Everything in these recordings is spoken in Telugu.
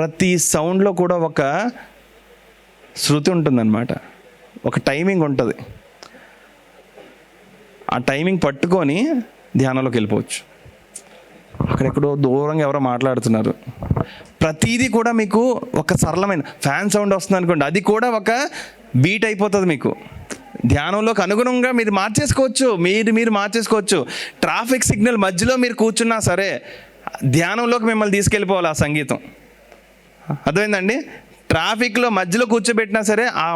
ప్రతి సౌండ్లో కూడా ఒక శృతి ఉంటుందన్నమాట, ఒక టైమింగ్ ఉంటుంది. ఆ టైమింగ్ పట్టుకొని ధ్యానంలోకి వెళ్ళిపోవచ్చు. అక్కడెక్కడో దూరంగా ఎవరో మాట్లాడుతున్నారు, ప్రతిదీ కూడా మీకు ఒక సరళమైన ఫ్యాన్ సౌండ్ వస్తుంది అనుకోండి, అది కూడా ఒక బీట్ అయిపోతుంది. మీకు ధ్యానంలోకి అనుగుణంగా మీరు మార్చేసుకోవచ్చు, మీరు మార్చేసుకోవచ్చు. ట్రాఫిక్ సిగ్నల్ మధ్యలో మీరు కూర్చున్నా సరే ధ్యానంలోకి మిమ్మల్ని తీసుకెళ్ళిపోవాలి ఆ సంగీతం. అర్థమైందండి? ట్రాఫిక్లో మధ్యలో కూర్చోబెట్టినా సరే ఆ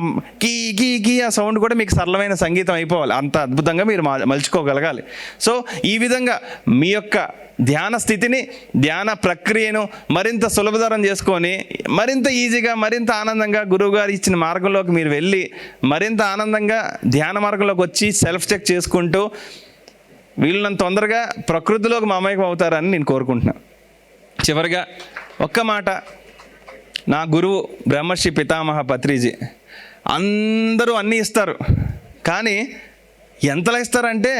కీ కీ కీ ఆ సౌండ్ కూడా మీకు సరళమైన సంగీతం అయిపోవాలి. అంత అద్భుతంగా మీరు మలుచుకోగలగాలి. సో ఈ విధంగా మీ యొక్క ధ్యాన స్థితిని, ధ్యాన ప్రక్రియను మరింత సులభతరం చేసుకొని మరింత ఈజీగా, మరింత ఆనందంగా గురువుగారు ఇచ్చిన మార్గంలోకి మీరు వెళ్ళి మరింత ఆనందంగా ధ్యాన మార్గంలోకి వచ్చి సెల్ఫ్ చెక్ చేసుకుంటూ వీళ్ళని తొందరగా ప్రకృతిలోకి మమేకం అవుతారని నేను కోరుకుంటున్నాను. చివరిగా ఒక్క మాట, నా గురువు బ్రహ్మర్షి పితామహ పత్రిజీ అందరూ అన్నీ ఇస్తారు, కానీ ఎంతలా ఇస్తారంటే,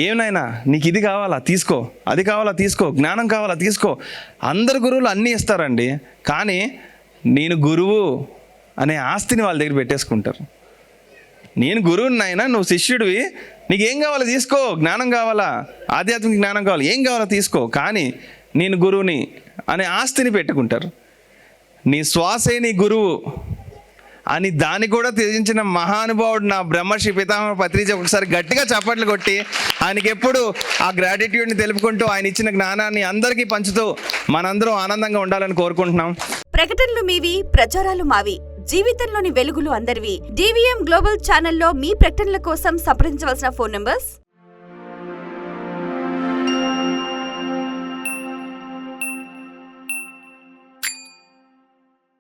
ఏమైనా నీకు ఇది కావాలా తీసుకో, అది కావాలా తీసుకో, జ్ఞానం కావాలా తీసుకో. అందరు గురువులు అన్నీ ఇస్తారండి, కానీ నేను గురువు అనే ఆస్తిని వాళ్ళ దగ్గర పెట్టేసుకుంటారు. నేను గురువుని నాయనా, నువ్వు శిష్యుడివి, నీకేం కావాలో తీసుకో, జ్ఞానం కావాలా, ఆధ్యాత్మిక జ్ఞానం కావాలా, ఏం కావాలో తీసుకో, కానీ నేను గురువుని అనే ఆస్తిని పెట్టుకుంటారు. నీ శ్వాసే నీ గురువు అని దాన్ని కూడా త్యజించిన మహానుభావుడు నా బ్రహ్మర్షి పితామహ పత్రిజీ. ఒకసారి గట్టిగా చప్పట్లు కొట్టి ఆయనకి ఎప్పుడు ఆ గ్రాటిట్యూడ్ని తెలుపుకుంటూ ఆయన ఇచ్చిన జ్ఞానాన్ని అందరికీ పంచుతూ మనందరం ఆనందంగా ఉండాలని కోరుకుంటున్నాం. ప్రకటనలు మీవి, ప్రచారాలు మావి. జీవితంలోని వెలుగులు అందరివి. DVM గ్లోబల్ ఛానల్లో మీ ప్రకటనల కోసం సంప్రదించవలసిన ఫోన్ నంబర్స్